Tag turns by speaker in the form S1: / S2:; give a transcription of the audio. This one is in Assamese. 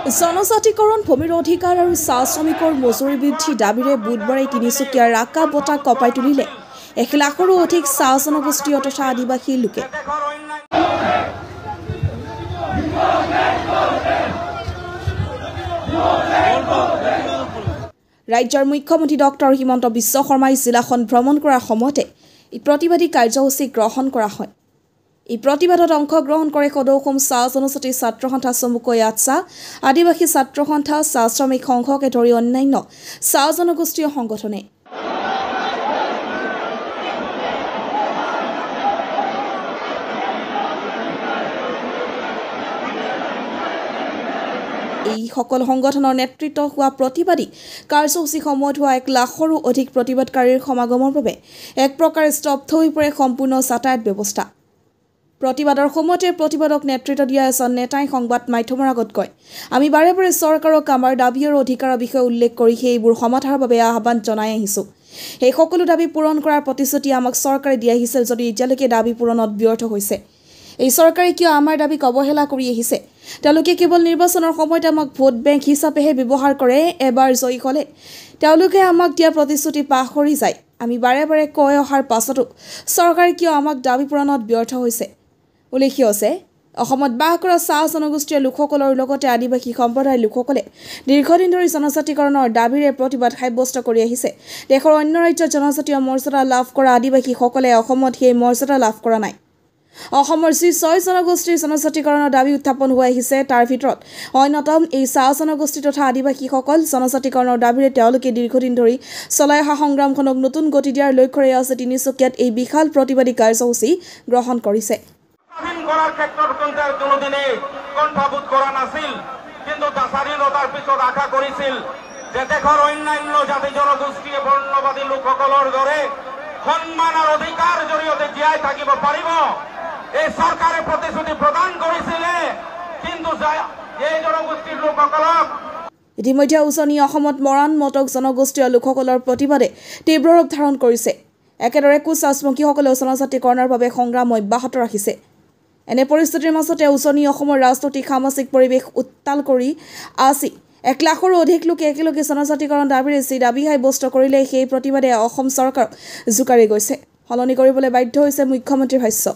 S1: জনজাতিকৰণ ভূমিৰ অধিকাৰ আৰু চাহ শ্ৰমিকৰ মজুৰি বৃদ্ধি দাবীৰে বুধবাৰে তিনিচুকীয়াৰ ৰাকা বঁটা কপাই তুলিলে 1 লাখৰো অধিক চাহ জনগোষ্ঠীয় তথা আদিবাসী লোকে। ৰাজ্যৰ মুখ্যমন্ত্ৰী ডক্টৰ হিমন্ত বিশ্ব শৰ্মাই জিলাখন ভ্ৰমণ কৰাৰ সময়তে এই প্ৰতিবাদী কাৰ্যসূচী গ্ৰহণ কৰা হয়। এই প্ৰতিবাদত অংশগ্ৰহণ কৰে সদৌসম চাহ জনজাতি ছাত্ৰ সন্থা চমুকৈ আটছা, আদিবাসী ছাত্ৰ সন্থা, চাহ শ্ৰমিক সংঘকে ধৰি অন্যান্য চাহ জনগোষ্ঠীয় সংগঠনে। এই সকল সংগঠনৰ নেতৃত্ব হোৱা প্ৰতিবাদী কাৰ্যসূচী সময়ত হোৱা 1 লাখৰো অধিক প্ৰতিবাদকাৰীৰ সমাগমৰ বাবে এক প্ৰকাৰে স্তব্ধ হৈ পৰে সম্পূৰ্ণ যাতায়াত ব্যৱস্থা। প্ৰতিবাদৰ সময়তে প্ৰতিবাদক নেতৃত্ব দিয়া এজন নেতাই সংবাদ মাধ্যমৰ আগত কয়, আমি বাৰে বাৰে চৰকাৰক আমাৰ দাবী আৰু অধিকাৰৰ বিষয়ে উল্লেখ কৰি সেইবোৰ সমাধানৰ বাবে আহ্বান জনাই আহিছোঁ। সেই সকলো দাবী পূৰণ কৰাৰ প্ৰতিশ্ৰুতি আমাক চৰকাৰে দি আহিছিল যদি এতিয়ালৈকে দাবী পূৰণত ব্যৰ্থ হৈছে। এই চৰকাৰে কিয় আমাৰ দাবীক অৱহেলা কৰি আহিছে? তেওঁলোকে কেৱল নিৰ্বাচনৰ সময়ত আমাক ভোট বেংক হিচাপেহে ব্যৱহাৰ কৰে। এবাৰ জয়ী হ'লে তেওঁলোকে আমাক দিয়া প্ৰতিশ্ৰুতি পাহৰি যায়। আমি বাৰে বাৰে কৈ অহাৰ পাছতো চৰকাৰে কিয় আমাক দাবী পূৰণত ব্যৰ্থ হৈছে? উল্লেখ্য আছে, অসমত বাস কৰা চাহ জনগোষ্ঠীয় লোকসকলৰ লগতে আদিবাসী সম্প্ৰদায়ৰ লোকসকলে দীৰ্ঘদিন ধৰি জনজাতিকৰণৰ দাবীৰে প্ৰতিবাদ সাব্যস্ত কৰি আহিছে। দেশৰ অন্য ৰাজ্যত জনজাতীয় মৰ্যাদা লাভ কৰা আদিবাসীসকলে অসমত সেই মৰ্যাদা লাভ কৰা নাই। অসমৰ যি 6 জনগোষ্ঠীৰ জনজাতিকৰণৰ দাবী উত্থাপন হৈ আহিছে তাৰ ভিতৰত অন্যতম এই চাহ জনগোষ্ঠী তথা আদিবাসীসকল। জনজাতিকৰণৰ দাবীৰে তেওঁলোকে দীৰ্ঘদিন ধৰি চলাই অহা সংগ্ৰামখনক নতুন গতি দিয়াৰ লক্ষ্যৰে আছে তিনিচুকীয়াত এই বিশাল প্ৰতিবাদী কাৰ্যসূচী গ্ৰহণ কৰিছে।
S2: কৰাৰ ক্ষেত্ৰত কোনোদিনে কণ্ঠাবোধ কৰা নাছিল, কিন্তু স্বাধীনতাৰ পিছত আশা কৰিছিল যে দেশৰ অন্যান্য জাতি জনগোষ্ঠীয়ে বৰ্ণবাদী লোকসকলৰ দৰে সন্মান আৰু অধিকাৰ জৰিয়তে জীয়াই থাকিব পাৰিব। এই চৰকাৰে প্ৰতিশ্ৰুতি প্ৰদান কৰিছিলে, কিন্তু এই জনগোষ্ঠীৰ লোকসকলক
S1: ইতিমধ্যে উজনি অসমত মৰাণ মটক জনগোষ্ঠীয় লোকসকলৰ প্ৰতিবাদে তীব্ৰ ৰূপ ধাৰণ কৰিছে। একেদৰে কোচ ৰাজবংশীসকলেও জনজাতিকৰণৰ বাবে সংগ্ৰাম অব্যাহত ৰাখিছে। এনে পৰিস্থিতিৰ মাজতে উজনি অসমৰ ৰাজনৈতিক সামাজিক পৰিৱেশ উত্তাল কৰি আছে। 1 লাখৰো অধিক লোকে একেলগে জনজাতিকৰণ দাবীৰে যি দাবী সাব্যস্ত কৰিলে সেই প্ৰতিবাদে অসম চৰকাৰক জোকাৰি গৈছে। সলনি কৰিবলৈ বাধ্য হৈছে মুখ্যমন্ত্ৰীৰ ভাষ্য।